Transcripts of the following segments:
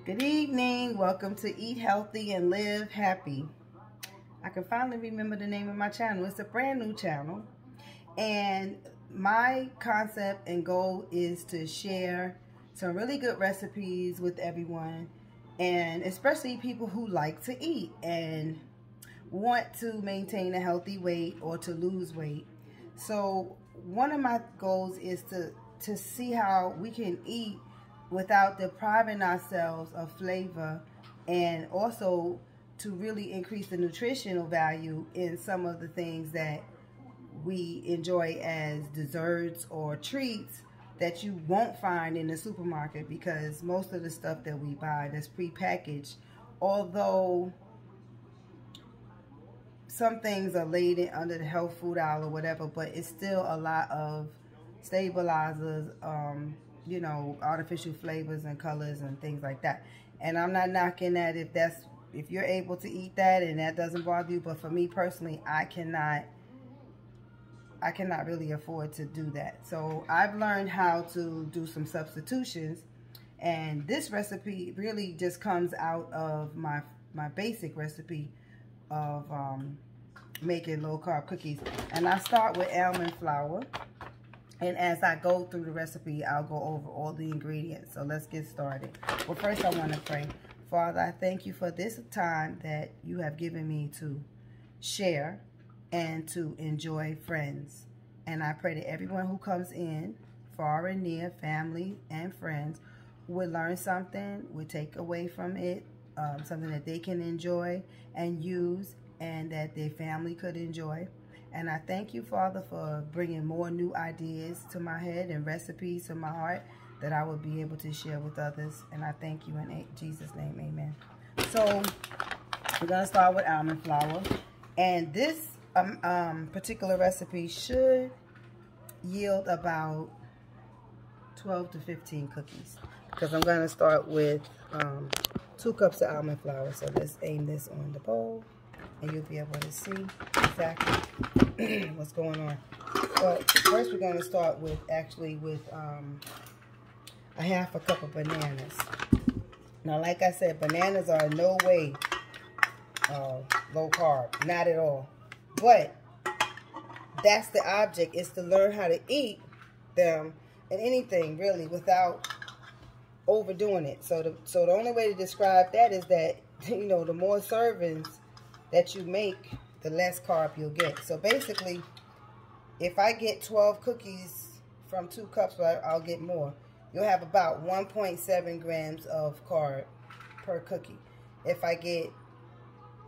Good evening. Welcome to Eat Healthy and Live Happy. I can finally remember the name of my channel. It's a brand new channel. And my concept and goal is to share some really good recipes with everyone. And especially people who like to eat and want to maintain a healthy weight or to lose weight. So one of my goals is to see how we can eat without depriving ourselves of flavor, and also to really increase the nutritional value in some of the things that we enjoy as desserts or treats that you won't find in the supermarket, because most of the stuff that we buy that's prepackaged, although some things are laid in under the health food aisle or whatever, but it's still a lot of stabilizers, you know, artificial flavors and colors and things like that. And I'm not knocking that if you're able to eat that and that doesn't bother you, but for me personally, I cannot really afford to do that. So I've learned how to do some substitutions, and this recipe really just comes out of my basic recipe of making low carb cookies. And I start with almond flour. And as I go through the recipe, I'll go over all the ingredients. So let's get started. Well, first I want to pray. Father, I thank you for this time that you have given me to share and to enjoy friends. And I pray that everyone who comes in, far and near, family and friends, would learn something, would take away from it, something that they can enjoy and use, and that their family could enjoy. And I thank you, Father, for bringing more new ideas to my head and recipes to my heart that I will be able to share with others. And I thank you in Jesus' name, amen. So we're going to start with almond flour. And this particular recipe should yield about 12 to 15 cookies, because I'm going to start with 2 cups of almond flour. So let's aim this on the bowl, and you'll be able to see exactly what's going on. But first we're going to start with a half a cup of bananas. Now, like I said, bananas are in no way low carb, not at all. But that's the object, is to learn how to eat them and anything really without overdoing it. So the only way to describe that is that, you know, the more servings that you make, the less carb you'll get. So basically, if I get 12 cookies from 2 cups, I'll get more. You'll have about 1.7 grams of carb per cookie. If I get,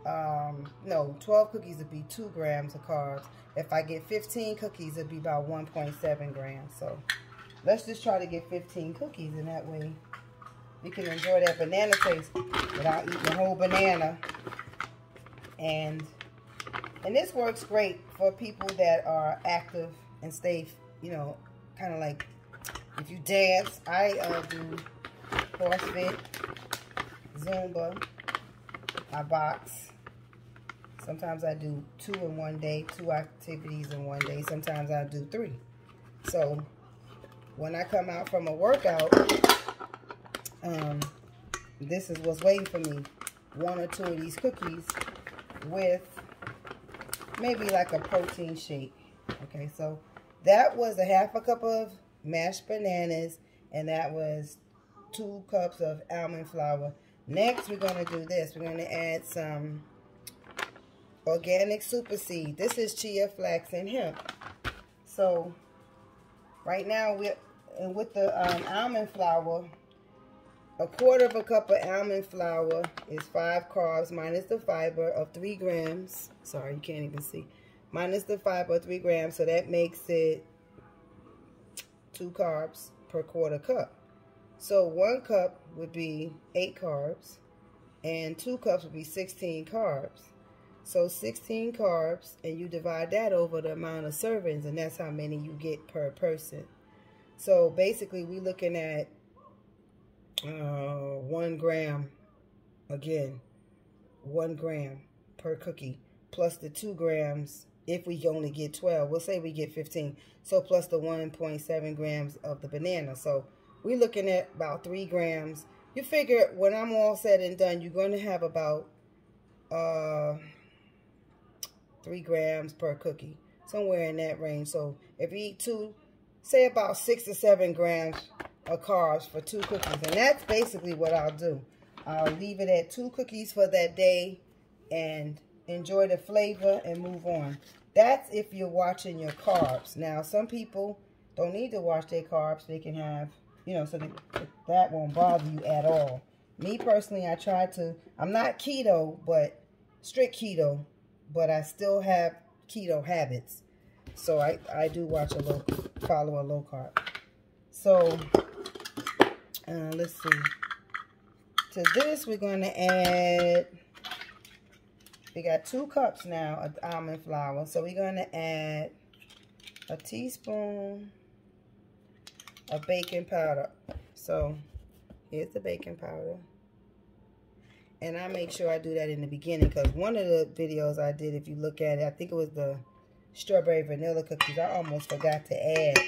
12 cookies would be 2 grams of carbs. If I get 15 cookies, it'd be about 1.7 grams. So let's just try to get 15 cookies, and that way we can enjoy that banana taste without eating the whole banana. And this works great for people that are active and stay, you know, kind of like if you dance. I do CrossFit, Zumba, I box. Sometimes I do 2 in one day, 2 activities in one day. Sometimes I do 3. So when I come out from a workout, this is what's waiting for me. 1 or 2 of these cookies with maybe like a protein shake. Okay, so that was a half a cup of mashed bananas, and that was 2 cups of almond flour. Next, we're going to do this. We're going to add some organic super seed. This is chia, flax, and hemp. So right now, with the almond flour, a quarter of a cup of almond flour is 5 carbs minus the fiber of 3 grams. Sorry, you can't even see. Minus the fiber of 3 grams, so that makes it 2 carbs per quarter cup. So 1 cup would be 8 carbs, and 2 cups would be 16 carbs. So 16 carbs, and you divide that over the amount of servings, and that's how many you get per person. So basically, we're looking at 1 gram, again, 1 gram per cookie, plus the 2 grams if we only get 12. We'll say we get 15. So plus the 1.7 grams of the banana. So we're looking at about 3 grams you figure when I'm all said and done, you're going to have about 3 grams per cookie, somewhere in that range. So if you eat 2, say about 6 or 7 grams of carbs for 2 cookies. And that's basically what I'll do. I'll leave it at 2 cookies for that day and enjoy the flavor and move on. That's if you're watching your carbs. Now, some people don't need to watch their carbs. They can have, you know, so that won't bother you at all. Me personally, I try to, I'm not keto, but strict keto, but I still have keto habits. So I do watch follow a low carb. So, let's see. To this, we're going to add, we got 2 cups now of almond flour. So we're going to add a teaspoon of baking powder. So here's the baking powder. And I make sure I do that in the beginning, because one of the videos I did, if you look at it, I think it was the strawberry vanilla cookies. I almost forgot to add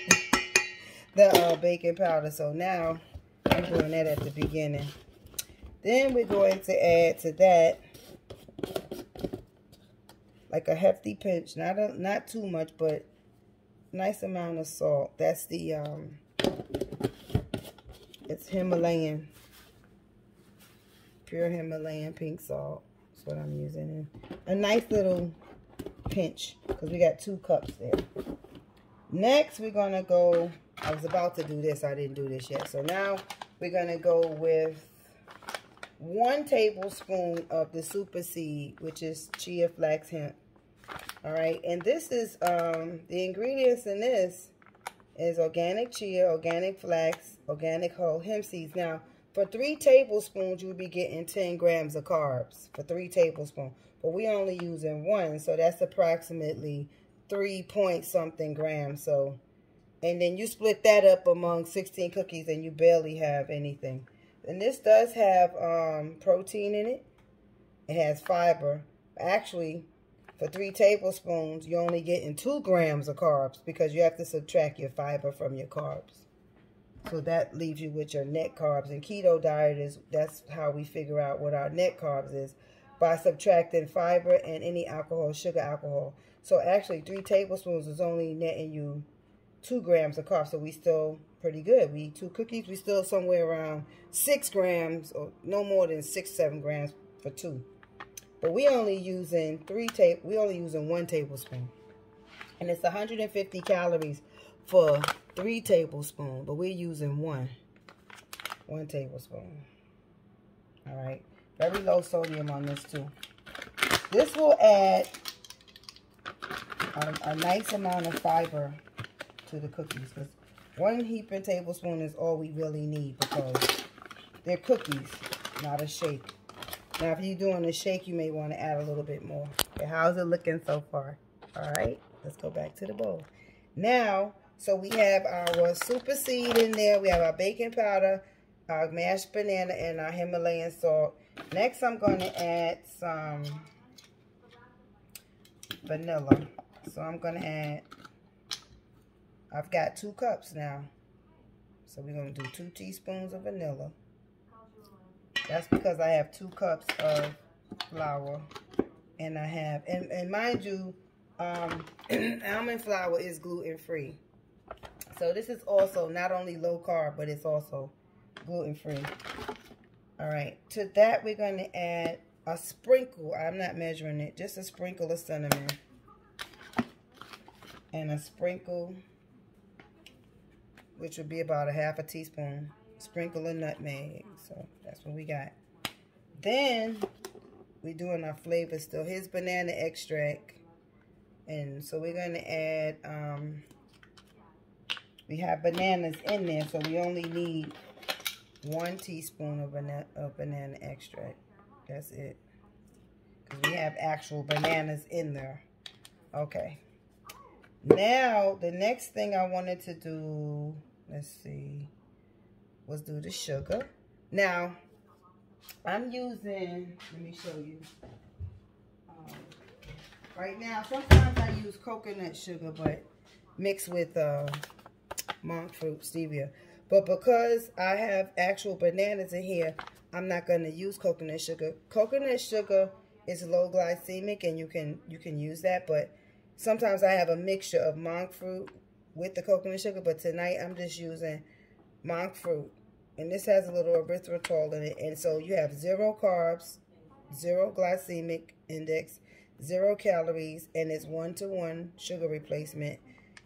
the baking powder. So now I'm doing that at the beginning. Then we're going to add to that like a hefty pinch, not too much, but nice amount of salt. That's the it's Himalayan, pure Himalayan pink salt. That's what I'm using. And a nice little pinch, because we got 2 cups there. Next, we're gonna go. I was about to do this. I didn't do this yet. So now we're gonna go with 1 tablespoon of the super seed, which is chia flax hemp. All right, and this is the ingredients in this is organic chia, organic flax, organic whole hemp seeds. Now, for 3 tablespoons, you'll be getting 10 grams of carbs for 3 tablespoons. But we only using 1, so that's approximately 3 point something grams. So, and then you split that up among 16 cookies, and you barely have anything. And this does have protein in it. It has fiber. Actually, for 3 tablespoons, you're only getting 2 grams of carbs, because you have to subtract your fiber from your carbs. So that leaves you with your net carbs. And keto diet that's how we figure out what our net carbs is, by subtracting fiber and any alcohol, sugar alcohol. So actually 3 tablespoons is only netting you 2 grams of carbs. So we still pretty good. We eat 2 cookies, we still somewhere around 6 grams, or no more than 6-7 grams for 2. But we only using 1 tablespoon. And it's 150 calories for 3 tablespoons, but we're using 1 tablespoon. All right, very low sodium on this too. This will add a nice amount of fiber to the cookies, because 1 heaping tablespoon is all we really need, because they're cookies, not a shake. Now, if you're doing a shake, you may want to add a little bit more. Okay, how's it looking so far? All right, let's go back to the bowl. Now, so we have our super seed in there. We have our baking powder, our mashed banana, and our Himalayan salt. Next, I'm going to add some vanilla. So I'm going to add, I've got 2 cups now. So we're going to do 2 teaspoons of vanilla. That's because I have 2 cups of flour. And I have, and mind you, almond flour is gluten-free. So this is also not only low carb, but it's also gluten-free. All right, to that we're going to add a sprinkle. I'm not measuring it, just a sprinkle of cinnamon. And a sprinkle, which would be about a half a teaspoon, sprinkle of nutmeg. So that's what we got. Then we're doing our flavor still. Here's banana extract. And so we're going to add, we have bananas in there, so we only need 1 teaspoon of banana extract. That's it. Because we have actual bananas in there. Okay. Now, the next thing I wanted to do, let's see, was do the sugar. Now, I'm using, let me show you. Right now, sometimes I use coconut sugar, but mixed with monkfruit stevia. But because I have actual bananas in here, I'm not going to use coconut sugar. Coconut sugar is low glycemic, and you can use that. But sometimes I have a mixture of monk fruit with the coconut sugar. But tonight I'm just using monk fruit. And this has a little erythritol in it. And so you have 0 carbs, 0 glycemic index, 0 calories, and it's 1-to-1 sugar replacement.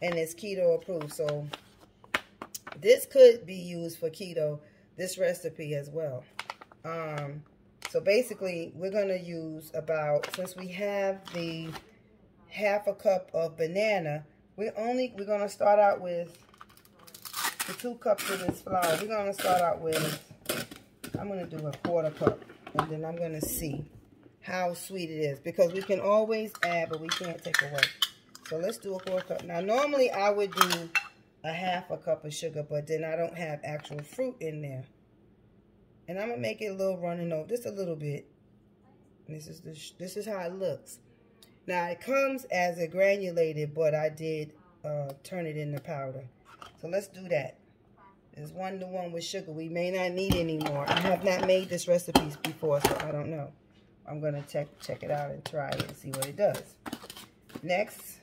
And it's keto approved. So this could be used for keto, this recipe as well. So basically, we're going to use about, since we have the ½ a cup of banana, we're going to start out with the 2 cups of this flour. We're going to start out with, I'm going to do a ¼ cup, and then I'm going to see how sweet it is, because we can always add, but we can't take away. So let's do a ¼ cup. Now, normally I would do a ½ a cup of sugar, but then I don't have actual fruit in there. And I'm going to make it a little running over, just a little bit. This is how it looks. Now, it comes as a granulated, but I did turn it into powder. So let's do that. It's 1-to-1 with sugar. We may not need any more. I have not made this recipe before, so I don't know. I'm going to check it out and try it and see what it does. Next.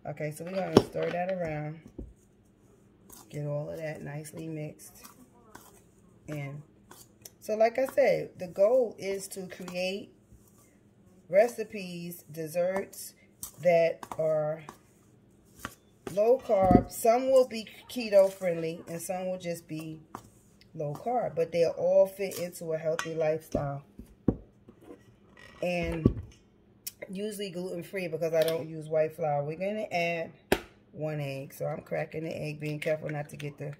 Okay, so we're going to stir that around. Get all of that nicely mixed. And so like I said, the goal is to create recipes, desserts that are low carb. Some will be keto friendly and some will just be low carb, but they'll all fit into a healthy lifestyle. And usually gluten free, because I don't use white flour. We're going to add 1 egg. So I'm cracking the egg, being careful not to get the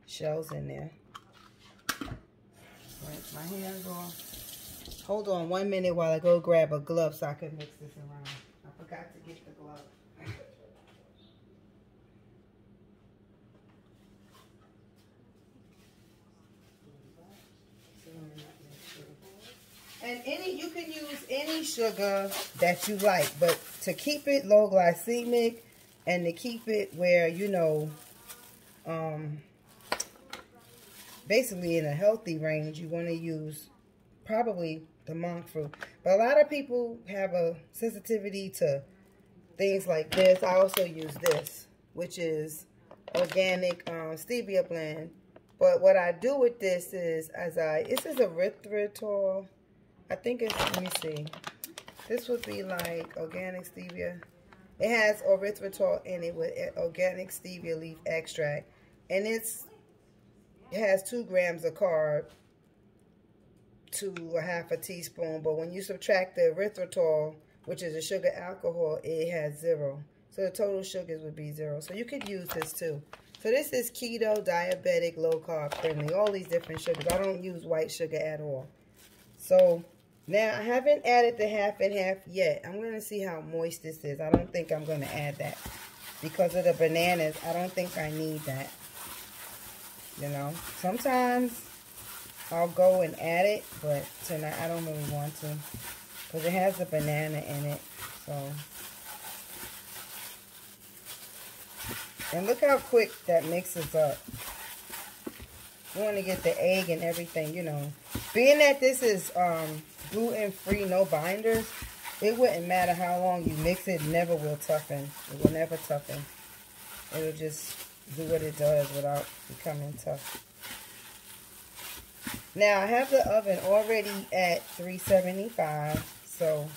shells in there. Rinse my hands off. Hold on 1 minute while I go grab a glove so I can mix this around. I forgot to get the glove. And you can use any sugar that you like, but to keep it low glycemic and to keep it where, you know, basically in a healthy range, you want to use probably the monk fruit. But a lot of people have a sensitivity to things like this. I also use this, which is organic stevia blend. But what I do with this is, this is erythritol. I think it's, let me see. This would be like organic stevia. It has erythritol in it with organic stevia leaf extract. And it has 2 grams of carb to ½ a teaspoon. But when you subtract the erythritol, which is a sugar alcohol, it has 0. So the total sugars would be 0. So you could use this too. So this is keto, diabetic, low carb friendly. All these different sugars. I don't use white sugar at all. So now I haven't added the half and half yet. I'm going to see how moist this is. I don't think I'm going to add that. Because of the bananas, I don't think I need that. You know, sometimes I'll go and add it, but tonight I don't really want to. Because it has the banana in it. So, and look how quick that mixes up. You want to get the egg and everything, you know. Being that this is gluten-free, no binders, it wouldn't matter how long you mix it. It never will toughen. It will never toughen. It'll just do what it does without becoming tough. Now, I have the oven already at 375. So,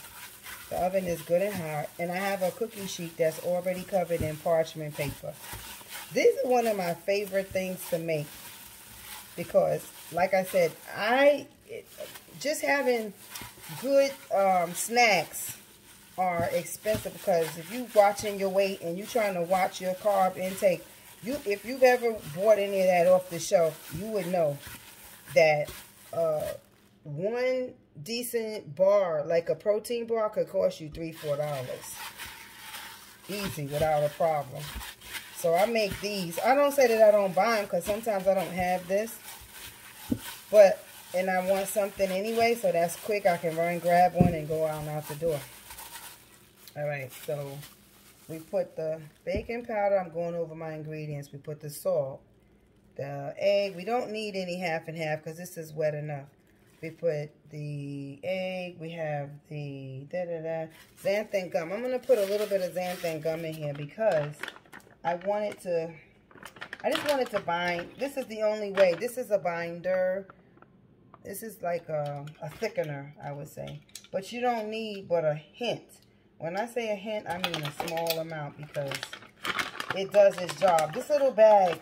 the oven is good and hot. And I have a cookie sheet that's already covered in parchment paper. These are one of my favorite things to make. Because, like I said, just having good snacks are expensive, because if you're watching your weight and you're trying to watch your carb intake, if you've ever bought any of that off the shelf, you would know that one decent bar, like a protein bar, could cost you $3-4. Easy, without a problem. So I make these. I don't say that I don't buy them, because sometimes I don't have this. But, and I want something anyway, so that's quick. I can run, grab one, and go out the door. Alright, so we put the baking powder. I'm going over my ingredients. We put the salt. the egg. We don't need any half and half because this is wet enough. We put the egg. We have the xanthan gum. I'm going to put a little bit of xanthan gum in here because I just want it to bind. This is the only way. This is a binder. This is like a thickener, I would say. But you don't need but a hint. When I say a hint, I mean a small amount because it does its job. This little bag,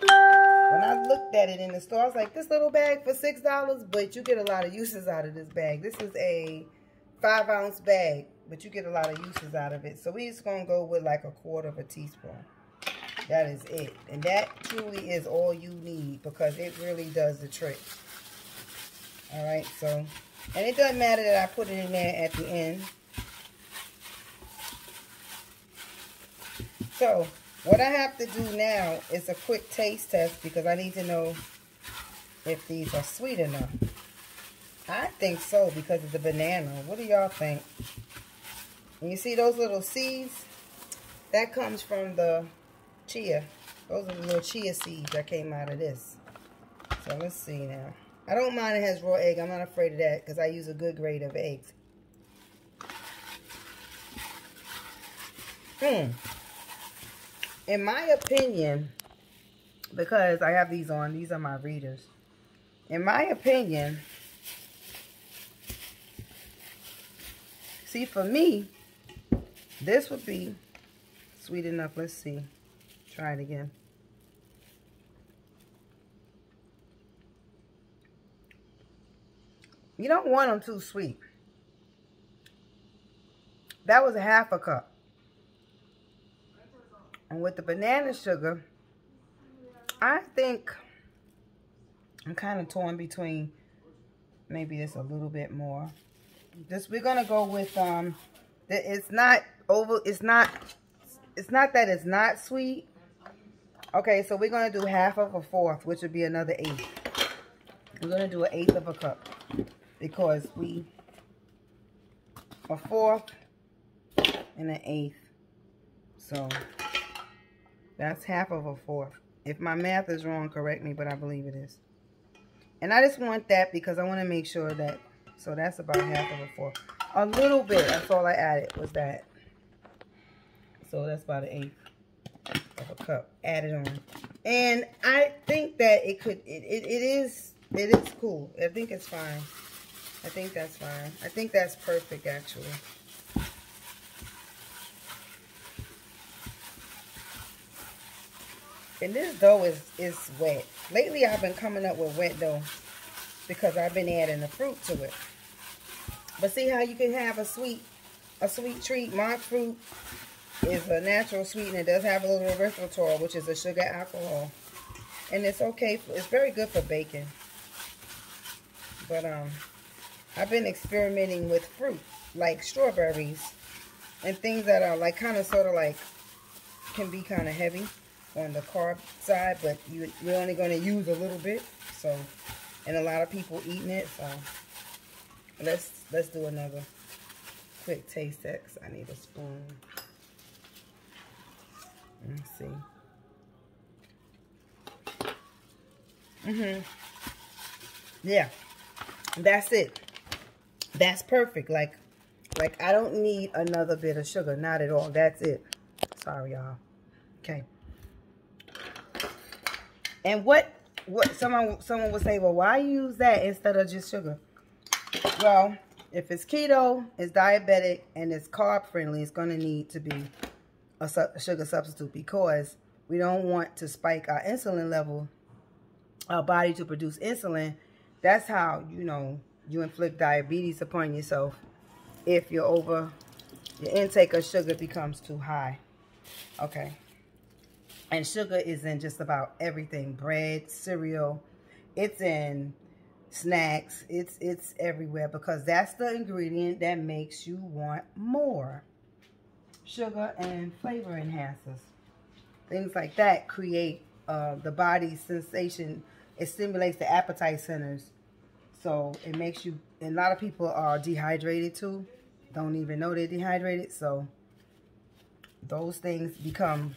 when I looked at it in the store, I was like, this little bag for $6, but you get a lot of uses out of this bag. This is a 5-ounce bag, but you get a lot of uses out of it. So we just going to go with like 1/4 teaspoon. That is it. And that truly is all you need because it really does the trick. All right, so, and it doesn't matter that I put it in there at the end. So, what I have to do now is a quick taste test because I need to know if these are sweet enough. I think so because of the banana. What do y'all think? And you see those little seeds? That comes from the chia. Those are the little chia seeds that came out of this. So let's see now. I don't mind it has raw egg. I'm not afraid of that because I use a good grade of eggs. In my opinion, because I have these on, these are my readers. In my opinion, see, for me, this would be sweet enough. Let's see. Try it again. You don't want them too sweet. That was 1/2 cup. And with the banana sugar, I think I'm kind of torn between maybe it's a little bit more. We're gonna go with it's not that it's not sweet. Okay, so we're gonna do 1/4, which would be another 1/8. We're gonna do 1/8 cup because we 1/4 and 1/8. So that's 1/4. If my math is wrong, correct me, but I believe it is. And I just want that because I want to make sure that, so that's about 1/4. A little bit, that's all I added was that. So that's about 1/8 of a cup added on. And I think that it is cool. I think it's fine. I think that's fine. I think that's perfect actually. And this dough is wet. Lately I've been coming up with wet dough because I've been adding the fruit to it. But see how you can have a sweet treat. Monkfruit is a natural sweetener. It does have a little erythritol, which is a sugar alcohol. And it's okay, it's very good for baking. But I've been experimenting with fruit, like strawberries and things that are like kind of sort of like can be kind of heavy on the carb side, but you're only going to use a little bit. So, and a lot of people eating it. So let's do another quick taste test. I need a spoon. Let's see. Yeah, that's it. That's perfect. Like I don't need another bit of sugar. Not at all. That's it. Sorry, y'all. Okay. And what someone would say, well, why use that instead of just sugar? Well, if it's keto, it's diabetic, and it's carb friendly, it's going to need to be a sugar substitute because we don't want to spike our insulin level, our body to produce insulin. That's how, you inflict diabetes upon yourself if your intake of sugar becomes too high. Okay. And sugar is in just about everything. Bread, cereal. It's in snacks. It's everywhere because that's the ingredient that makes you want more. Sugar and flavor enhancers. Things like that create the body's sensation. It stimulates the appetite centers. So it makes you, and a lot of people are dehydrated too. Don't even know they're dehydrated. So those things become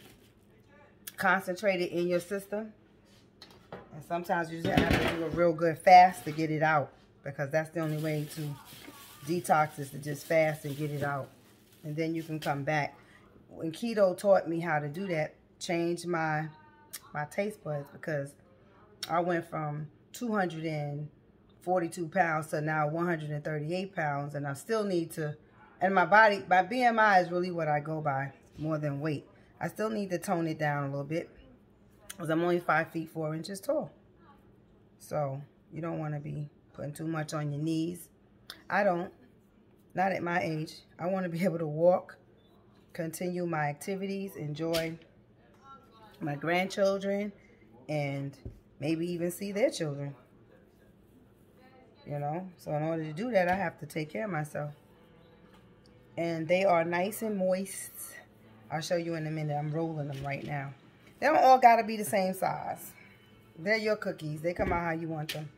concentrated in your system And sometimes you just have to do a real good fast to get it out, because that's the only way to detox is to just fast and get it out. And then you can come back. When keto taught me how to do that, changed my taste buds, because I went from 242 pounds to now 138 pounds, and I still need to, and my BMI is really what I go by more than weight. I still need to tone it down a little bit, because I'm only 5 feet 4 inches tall. So you don't want to be putting too much on your knees. I don't, not at my age. I want to be able to walk, continue my activities, enjoy my grandchildren, and maybe even see their children. You know, so in order to do that, I have to take care of myself. And they are nice and moist. I'll show you in a minute. I'm rolling them right now. They don't all got to be the same size. They're your cookies. They come out how you want them.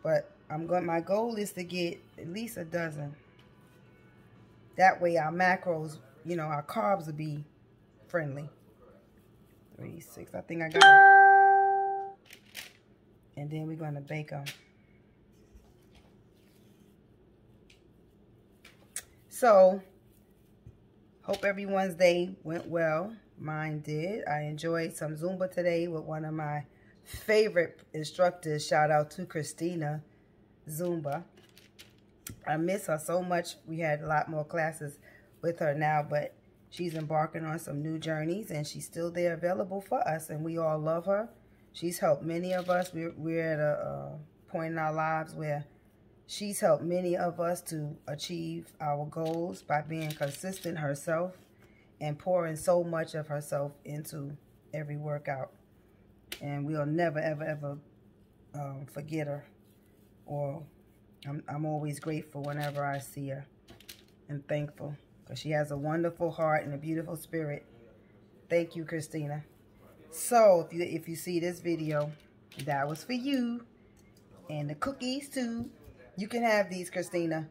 But my goal is to get at least a dozen. That way our macros, you know, our carbs will be friendly. 3, 6, I think I got it. And then we're going to bake them. So, hope everyone's day went well. Mine did. I enjoyed some Zumba today with one of my favorite instructors. Shout out to Christina Zumba. I miss her so much. We had a lot more classes with her now, but she's embarking on some new journeys, and she's still there available for us, and we all love her. She's helped many of us. We're at a point in our lives where she's helped many of us to achieve our goals by being consistent herself and pouring so much of herself into every workout. And we'll never, ever, ever forget her. Or I'm always grateful whenever I see her, and thankful, because she has a wonderful heart and a beautiful spirit. Thank you, Christina. So if you see this video, that was for you. And the cookies too. You can have these, Christina,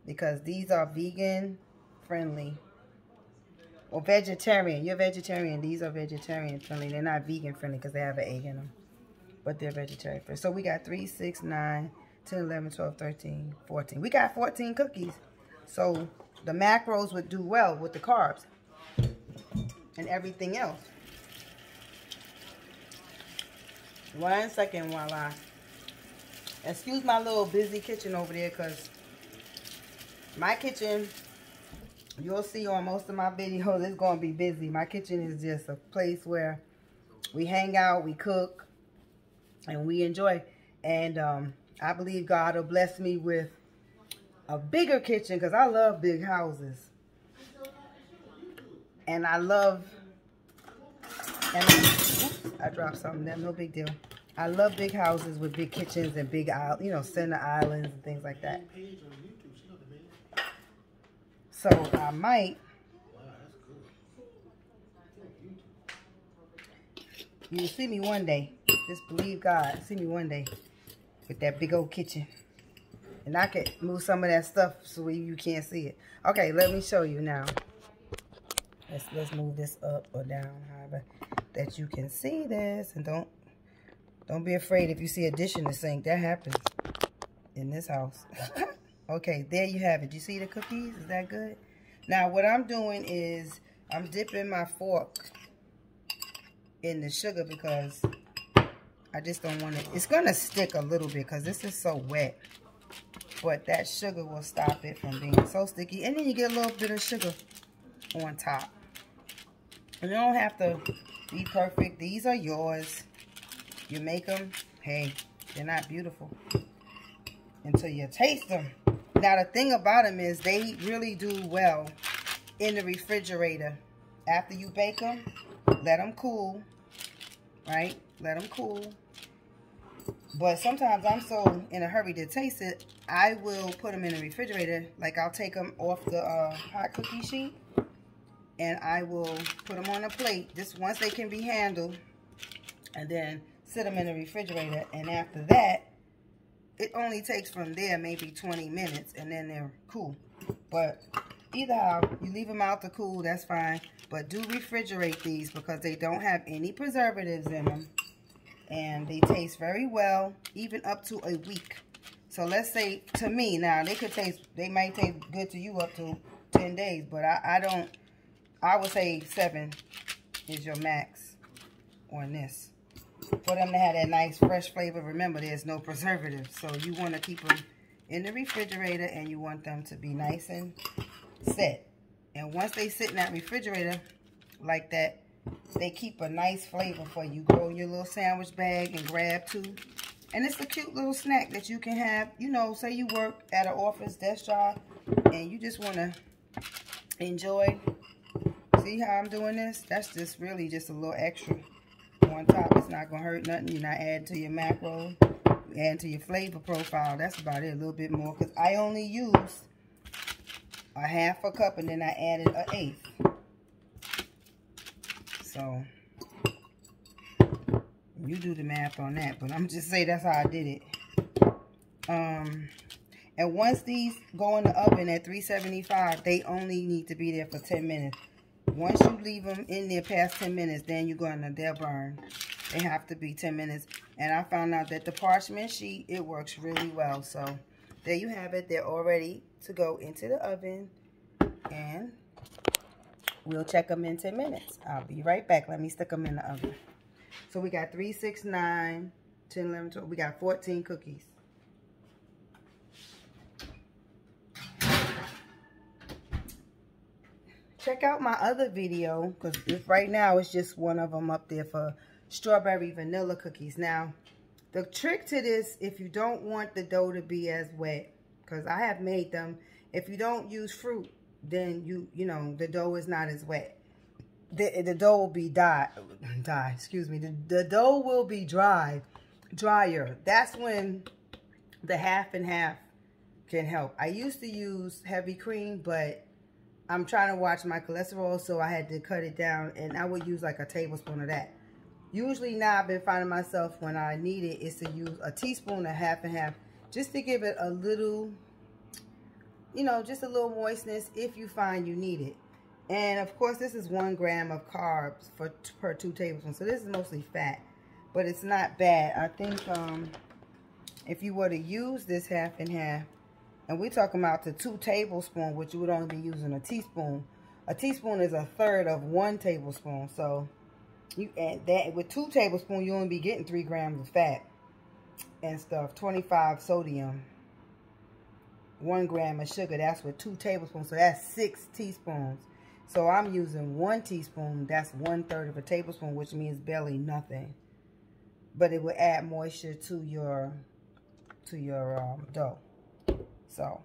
because these are vegan friendly. Or vegetarian. You're vegetarian. These are vegetarian friendly. They're not vegan friendly because they have an egg in them. But they're vegetarian friendly. So we got 3, 6, 9, 10, 11, 12, 13, 14. We got 14 cookies. So the macros would do well with the carbs and everything else. 1 second while I... Excuse my little busy kitchen over there, because my kitchen... You'll see on most of my videos, it's going to be busy. My kitchen is just a place where we hang out, we cook, and we enjoy. And I believe God will bless me with a bigger kitchen, because I love big houses. And I love... And oops, I dropped something there, no big deal. I love big houses with big kitchens and big, you know, center islands and things like that. So I might, you'll see me one day. Just believe God. See me one day with that big old kitchen. And I could move some of that stuff so you can't see it. Okay, let me show you now. Let's move this up or down, however, that you can see this. And don't be afraid if you see a dish in the sink. That happens in this house. Okay, there you have it. You see the cookies? Is that good? Now, what I'm doing is I'm dipping my fork in the sugar, because I just don't want it. It's going to stick a little bit because this is so wet. But that sugar will stop it from being so sticky. And then you get a little bit of sugar on top. And you don't have to be perfect. These are yours. You make them. Hey, they're not beautiful until you taste them. Now, the thing about them is they really do well in the refrigerator. After you bake them, let them cool, right? Let them cool. But sometimes I'm so in a hurry to taste it, I will put them in the refrigerator. Like, I'll take them off the hot cookie sheet, and I will put them on a plate just once they can be handled, and then sit them in the refrigerator. And after that, it only takes from there maybe 20 minutes, and then they're cool. But either how, you leave them out to cool, that's fine. But do refrigerate these, because they don't have any preservatives in them. and they taste very well, even up to a week. So let's say, to me, now they might taste good to you up to 10 days, but I would say 7 is your max on this. For them to have that nice fresh flavor, remember there's no preservatives. So you want to keep them in the refrigerator, and you want them to be nice and set. And once they sit in that refrigerator like that, they keep a nice flavor for you. Go in your little sandwich bag and grab 2. And it's a cute little snack that you can have, you know, say you work at an office desk job and you just want to enjoy. See how I'm doing this? That's just really just a little extra on top. It's not going to hurt nothing. You're not adding to your macros, adding to your flavor profile. That's about it, a little bit more. Because I only used a 1/2 cup and then I added an 1/8. So you do the math on that, but I'm just saying that's how I did it. And once these go in the oven at 375, they only need to be there for 10 minutes. Once you leave them in there past 10 minutes, then they'll burn. They have to be 10 minutes. And I found out that the parchment sheet, it works really well. So there you have it. They're all ready to go into the oven. And we'll check them in 10 minutes. I'll be right back. Let me stick them in the oven. So we got 3, 6, 9, 10, 11, 12. We got 14 cookies. Check out my other video, because right now it's just one of them up there for strawberry vanilla cookies. Now, the trick to this, if you don't want the dough to be as wet, because I have made them, if you don't use fruit, then you know, the dough is not as wet. The dough will be excuse me. The dough will be drier. That's when the 1/2 can help. I used to use heavy cream, but I'm trying to watch my cholesterol, so I had to cut it down, and I would use like a tablespoon of that. Usually now I've been finding myself when I need it is to use a teaspoon of 1/2, just to give it a little, you know, just a little moistness if you find you need it. And of course, this is 1 gram of carbs per 2 tablespoons. So this is mostly fat, but it's not bad. I think if you were to use this 1/2, and we're talking about the 2 tablespoons, which you would only be using a teaspoon. A teaspoon is 1/3 of 1 tablespoon. So you add that with 2 tablespoons, you only be getting 3 grams of fat and stuff. 25 sodium. 1 gram of sugar. That's with 2 tablespoons. So that's 6 teaspoons. So I'm using 1 teaspoon. That's 1/3 of a tablespoon, which means barely nothing. But it will add moisture to your dough. So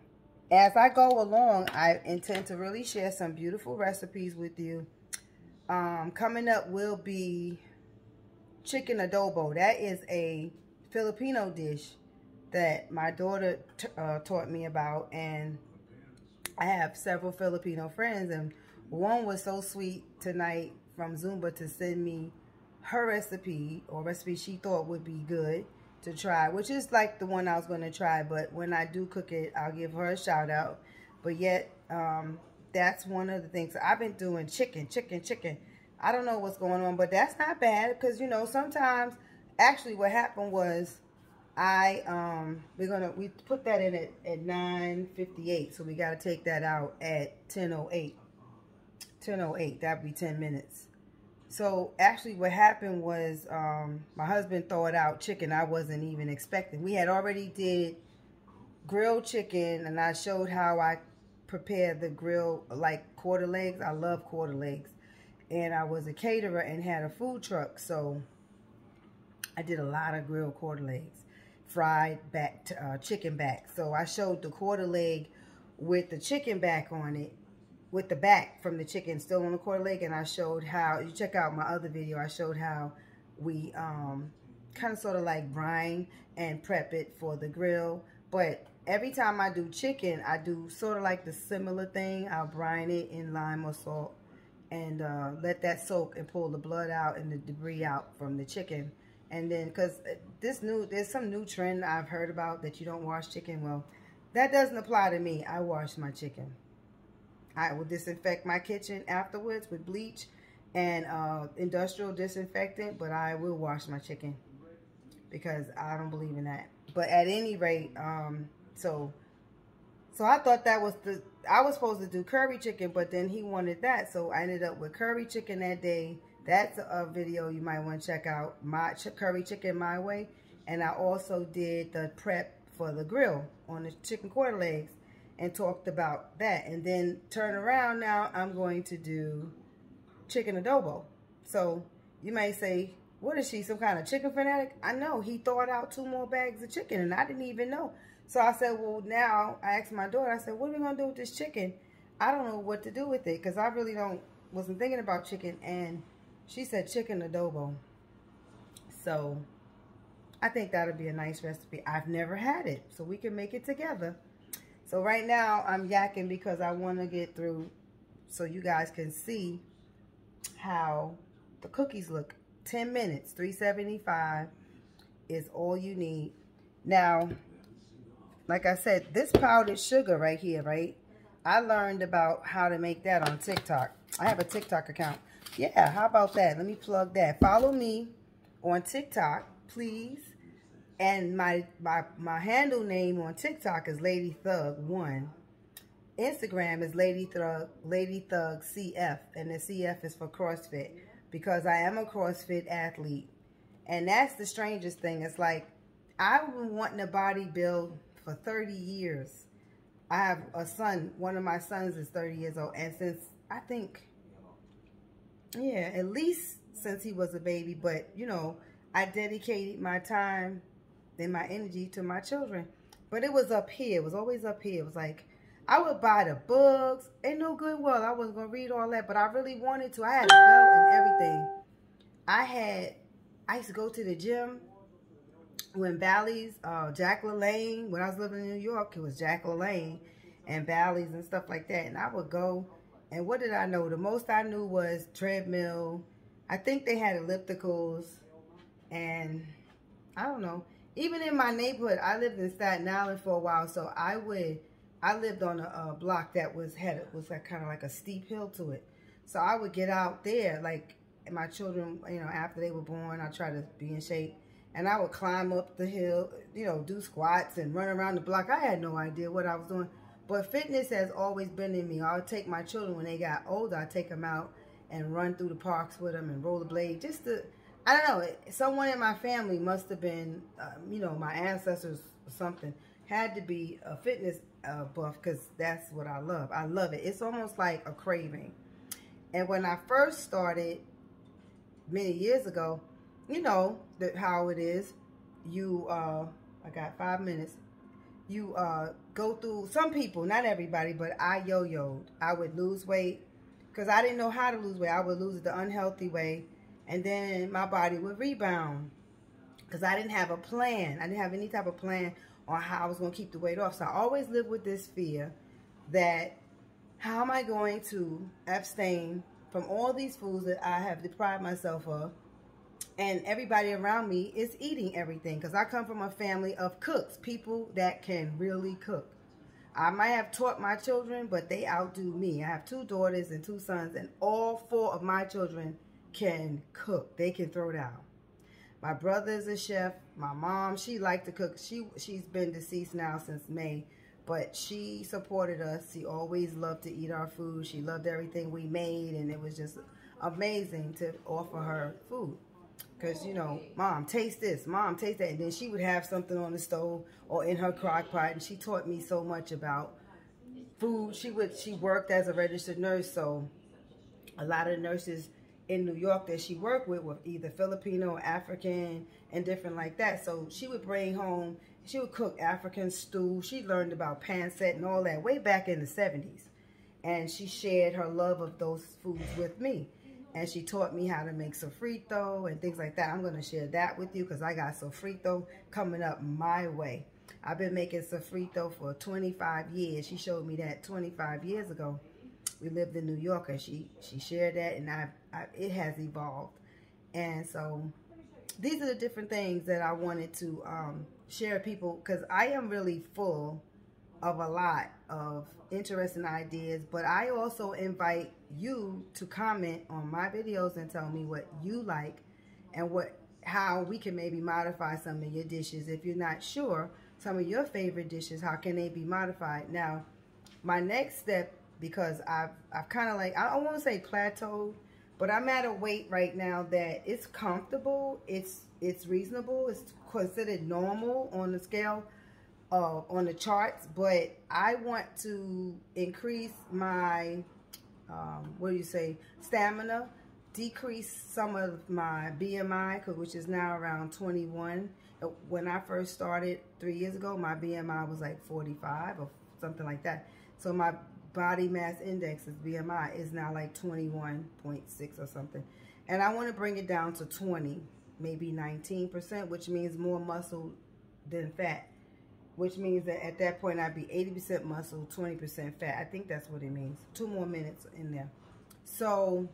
as I go along, I intend to really share some beautiful recipes with you. Coming up will be chicken adobo. That is a Filipino dish that my daughter taught me about, and I have several Filipino friends, and one was so sweet tonight from Zumba to send me her recipe, or recipe she thought would be good to try, which is like the one I was going to try, but when I do cook it, I'll give her a shout out. But yet, that's one of the things. I've been doing chicken. I don't know what's going on, but that's not bad, because, you know, sometimes, actually what happened was, we put that in at 9:58, so we got to take that out at 10:08. 10:08, that'd be 10 minutes. So actually what happened was my husband thawed out chicken I wasn't even expecting. We had already did grilled chicken, and I showed how I prepared the grill, like quarter legs. I love quarter legs. And I was a caterer and had a food truck, so I did a lot of grilled quarter legs, fried back chicken back. So I showed the quarter leg with the chicken back on it, with the back from the chicken still on the quarter leg, and I showed how, you check out my other video, I showed how we kind of sort of like brine and prep it for the grill. But every time I do chicken, I do sort of like the similar thing. I'll brine it in lime or salt and let that soak and pull the blood out and the debris out from the chicken. And then, because there's some new trend I've heard about that you don't wash chicken. Well, that doesn't apply to me. I wash my chicken. I will disinfect my kitchen afterwards with bleach and industrial disinfectant, but I will wash my chicken. because I don't believe in that. But at any rate, so I thought that was I was supposed to do curry chicken, but then he wanted that. So I ended up with curry chicken that day. That's a video you might want to check out, my curry chicken my way. And I also did the prep for the grill on the chicken quarter legs and talked about that. And then turn around now, I'm going to do chicken adobo. So you may say, what is she, some kind of chicken fanatic? I know, he thawed out 2 more bags of chicken and I didn't even know. So I said, well, now I asked my daughter, I said, what are we going to do with this chicken? I don't know what to do with it because I really wasn't thinking about chicken. And she said chicken adobo. So I think that'll be a nice recipe. I've never had it, so we can make it together. So right now I'm yakking because I want to get through so you guys can see how the cookies look. 10 minutes, 375 is all you need. Now, like I said, this powdered sugar right here, right? I learned about how to make that on TikTok. I have a TikTok account. Yeah, how about that? Let me plug that. Follow me on TikTok, please. And my handle name on TikTok is Lady Thug 1. Instagram is Lady Thug CF, and the CF is for CrossFit because I am a CrossFit athlete. And that's the strangest thing. It's like I've been wanting to bodybuild for 30 years. I have a son. One of my sons is 30 years old. And since, I think, yeah, at least since he was a baby. But, you know, I dedicated my time and my energy to my children. But it was up here. It was always up here. It was like, I would buy the books. Ain't no good. Well, I wasn't going to read all that. But I really wanted to. I had a belt and everything. I used to go to the gym when Bally's, Jack LaLanne, when I was living in New York, it was Jack LaLanne and Bally's and stuff like that. And I would go, and what did I know? The most I knew was treadmill. I think they had ellipticals, and I don't know. Even in my neighborhood, I lived in Staten Island for a while, so I lived on a block that was like kind of like a steep hill to it. So I would get out there, like my children, you know, after they were born, I tried to be in shape. And I would climb up the hill, you know, do squats and run around the block. I had no idea what I was doing. But fitness has always been in me. I would take my children when they got older. I'd take them out and run through the parks with them and rollerblade. Just to, I don't know, someone in my family must have been, you know, my ancestors or something, had to be a fitness buff because that's what I love. I love it. It's almost like a craving. And when I first started many years ago, you know how it is. You, I got 5 minutes. You go through, some people, not everybody, but I yo-yoed. I would lose weight because I didn't know how to lose weight. I would lose it the unhealthy way, and then my body would rebound because I didn't have a plan. I didn't have any type of plan on how I was going to keep the weight off. So I always lived with this fear that how am I going to abstain from all these foods that I have deprived myself of? And everybody around me is eating everything because I come from a family of cooks, people that can really cook. I might have taught my children, but they outdo me. I have 2 daughters and 2 sons, and all 4 of my children can cook. They can throw down. My brother is a chef. My mom, she liked to cook. She's been deceased now since May, but she supported us. She always loved to eat our food. She loved everything we made, and it was just amazing to offer her food. Because, you know, Mom, taste this. Mom, taste that. And then she would have something on the stove or in her crock pot. And she taught me so much about food. She worked as a registered nurse. So a lot of nurses in New York that she worked with were either Filipino or African and different like that. So she would bring home, she would cook African stew. She learned about pancit and all that way back in the 70s. And she shared her love of those foods with me. And she taught me how to make sofrito and things like that. I'm going to share that with you because I got sofrito coming up my way. I've been making sofrito for 25 years. She showed me that 25 years ago. We lived in New York, and she shared that, and it has evolved. And so these are the different things that I wanted to share with people because I am really full of a lot of interesting ideas, but I also invite you to comment on my videos and tell me what you like and what how we can maybe modify some of your dishes. If you're not sure, some of your favorite dishes, how can they be modified? Now, my next step, because I've kind of like, I don't want to say plateaued, but I'm at a weight right now that it's comfortable, it's reasonable, it's considered normal on the scale, on the charts, but I want to increase my, stamina, decrease some of my BMI, which is now around 21. When I first started 3 years ago, my BMI was like 45 or something like that. So my body mass index, BMI, is now like 21.6 or something. And I want to bring it down to 20, maybe 19%, which means more muscle than fat. Which means that at that point I'd be 80% muscle, 20% fat. I think that's what it means. 2 more minutes in there. So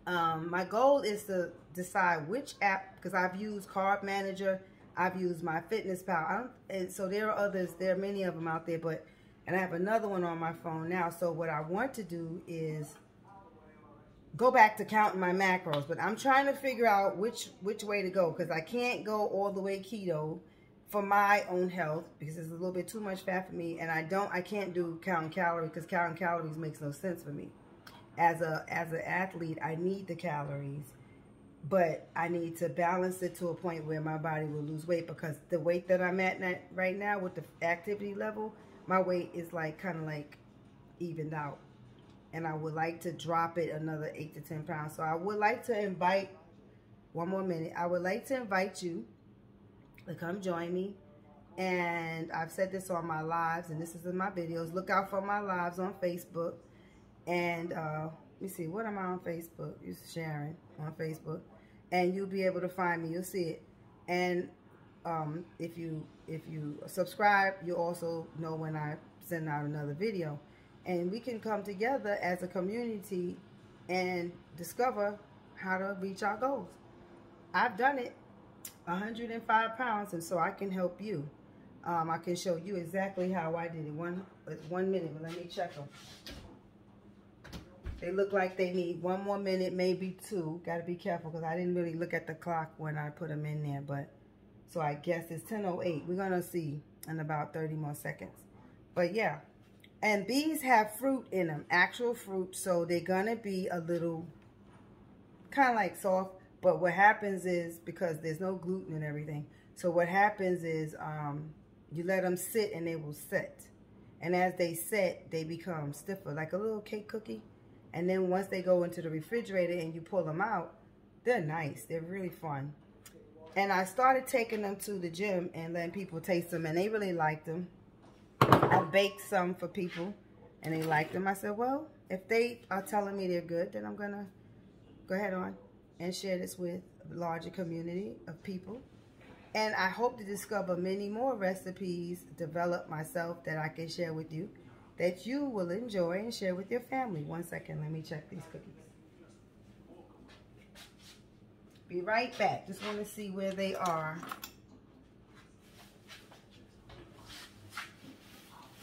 my goal is to decide which app, because I've used Carb Manager, I've used my Fitness Pal, and so there are others, there are many of them out there, and I have another one on my phone now. So what I want to do is go back to counting my macros, but I'm trying to figure out which way to go, because I can't go all the way keto for my own health, because it's a little bit too much fat for me, and I can't do counting calories, because counting calories makes no sense for me. As an athlete, I need the calories, but I need to balance it to a point where my body will lose weight, because the weight that I'm at right now with the activity level, my weight is like kind of like evened out, and I would like to drop it another 8 to 10 pounds. So I would like to invite, one more minute, I would like to invite you to come join me. And I've said this on my lives, and this is in my videos. Look out for my lives on Facebook. And let me see, what am I on Facebook? You're sharing on Facebook, and you'll be able to find me. You'll see it. And if you subscribe, you'll also know when I send out another video. And we can come together as a community and discover how to reach our goals. I've done it, 105 pounds, and so I can help you. I can show you exactly how I did it. One minute, but let me check them. They look like they need 1 more minute, maybe 2. Got to be careful, because I didn't really look at the clock when I put them in there. But so I guess it's 10:08. We're going to see in about 30 more seconds. But yeah. And these have fruit in them, actual fruit. So they're going to be a little kind of like soft. But what happens is, because there's no gluten and everything, so what happens is you let them sit and they will set. And as they set, they become stiffer, like a little cake cookie. And then once they go into the refrigerator and you pull them out, they're nice. They're really fun. And I started taking them to the gym and letting people taste them, and they really liked them. I baked some for people, and they liked them. I said, well, if they are telling me they're good, then I'm going to go ahead on and share this with a larger community of people. And I hope to discover many more recipes, develop myself, that I can share with you, that you will enjoy and share with your family. 1 second, let me check these cookies. Be right back. Just want to see where they are,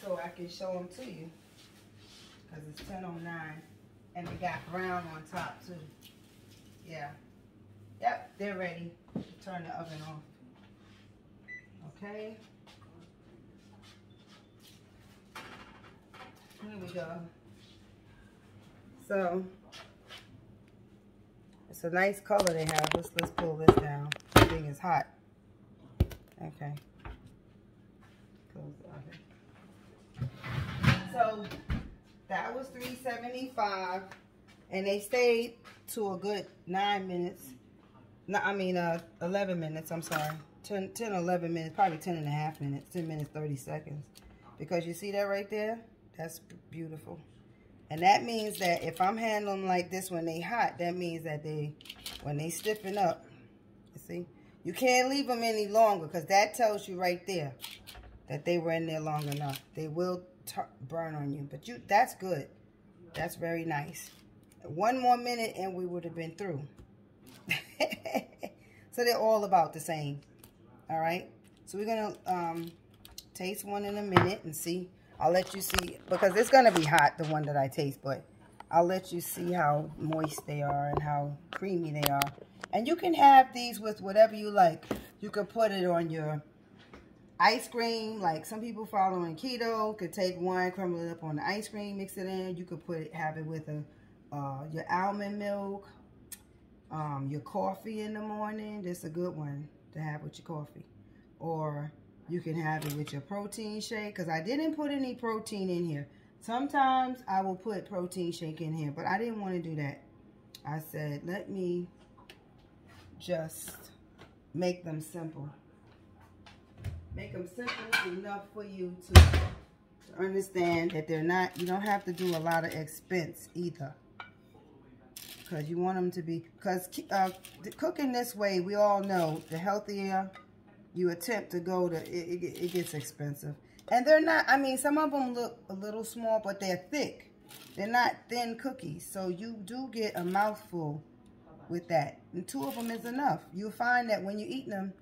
so I can show them to you, because it's 10:09, and they got brown on top too. Yeah. Yep, they're ready. Turn the oven off. Okay. Here we go. So it's a nice color they have. Let's pull this down. The thing is hot. Okay. Close the oven. So that was $3.75, and they stayed to a good 9 minutes. No, I mean 11 minutes. I'm sorry. 10, 11 minutes, probably 10.5 minutes. 10 minutes, 30 seconds. Because you see that right there? That's beautiful. And that means that if I'm handling them like this when they hot, that means that when they stiffen up, you see, you can't leave them any longer, because that tells you right there that they were in there long enough. They will burn on you, but that's good. That's very nice. 1 more minute and we would have been through. So they're all about the same. All right. So we're gonna taste one in a minute and see. I'll let you see, because it's gonna be hot, the one that I taste, but I'll let you see how moist they are and how creamy they are. And you can have these with whatever you like. You could put it on your ice cream. Like some people following keto could take one, crumble it up on the ice cream, mix it in. You could have it with your almond milk, your coffee in the morning. That's a good one to have with your coffee. Or you can have it with your protein shake, because I didn't put any protein in here. Sometimes I will put protein shake in here, but I didn't want to do that. I said, let me just make them simple. Make them simple enough for you to understand that they're not, you don't have to do a lot of expense either. Because you want them to be, because cooking this way, we all know, the healthier you attempt to go, it gets expensive. And they're not, I mean, some of them look a little small, but they're thick. They're not thin cookies. So you do get a mouthful with that. And 2 of them is enough. You'll find that when you're eating them,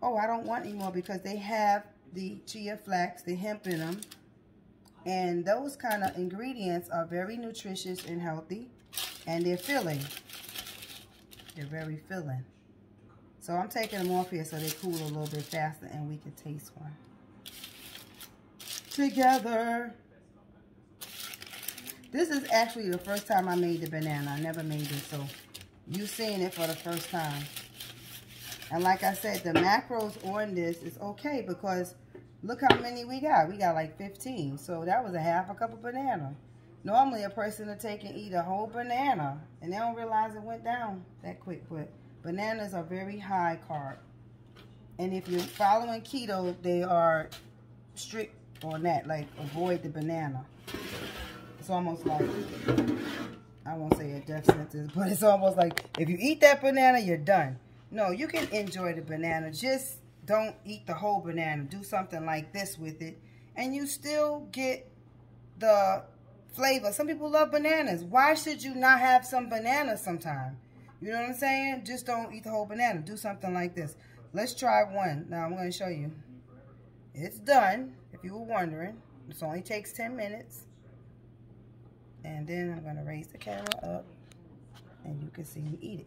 oh, I don't want any more, because they have the chia flax, the hemp in them. And those kind of ingredients are very nutritious and healthy. And they're filling. They're very filling. So I'm taking them off here so they cool a little bit faster and we can taste one together. This is actually the first time I made the banana. I never made it, so you've seen it for the first time. And like I said, the macros on this is okay, because look how many we got. We got like 15. So that was a half a cup of banana. Normally a person will take and eat a whole banana and they don't realize it went down that quick. But bananas are very high carb. And if you're following keto, they are strict on that. Like, avoid the banana. It's almost like, I won't say a death sentence, but it's almost like if you eat that banana, you're done. No, you can enjoy the banana. Just don't eat the whole banana. Do something like this with it. And you still get the flavor. Some people love bananas. Why should you not have some bananas sometime? You know what I'm saying? Just don't eat the whole banana. Do something like this. Let's try one. Now I'm going to show you. It's done, if you were wondering. This only takes 10 minutes. And then I'm going to raise the camera up and you can see me eat it.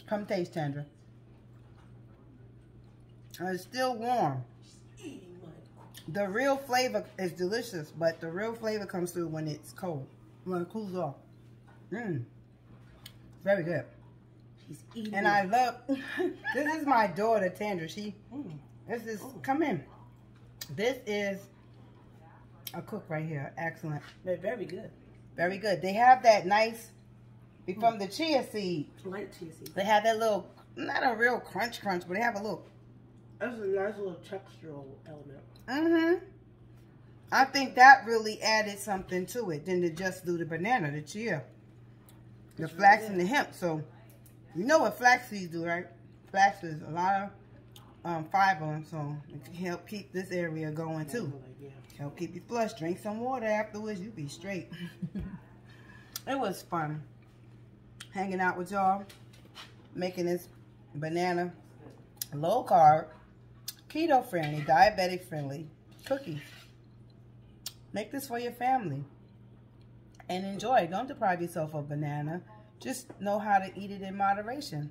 Come taste, Tandra. It's still warm. The real flavor is delicious, but the real flavor comes through when it's cold. When it cools off. Very good. She's eating. And I love, this is my daughter, Tandra. Come in. This is a cook right here. Excellent. They're very good. Very good. They have that nice, from the chia seed. Light chia seed. They have that little, not a real crunch, but they have a little. That's a nice little textural element. I think that really added something to it than to just do the banana, the chia. The flax and the hemp. So, you know what flax seeds do, right? Flax is a lot of fiber, so it can help keep this area going too. Help keep you flush. Drink some water afterwards, you be straight. It was fun hanging out with y'all, making this banana low carb, keto friendly, diabetic friendly cookies. Make this for your family and enjoy. Don't deprive yourself of banana. Just know how to eat it in moderation.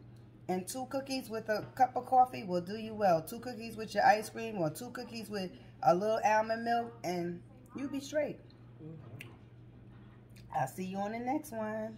And 2 cookies with a cup of coffee will do you well. 2 cookies with your ice cream, or 2 cookies with a little almond milk, and you'll be straight. I'll see you on the next one.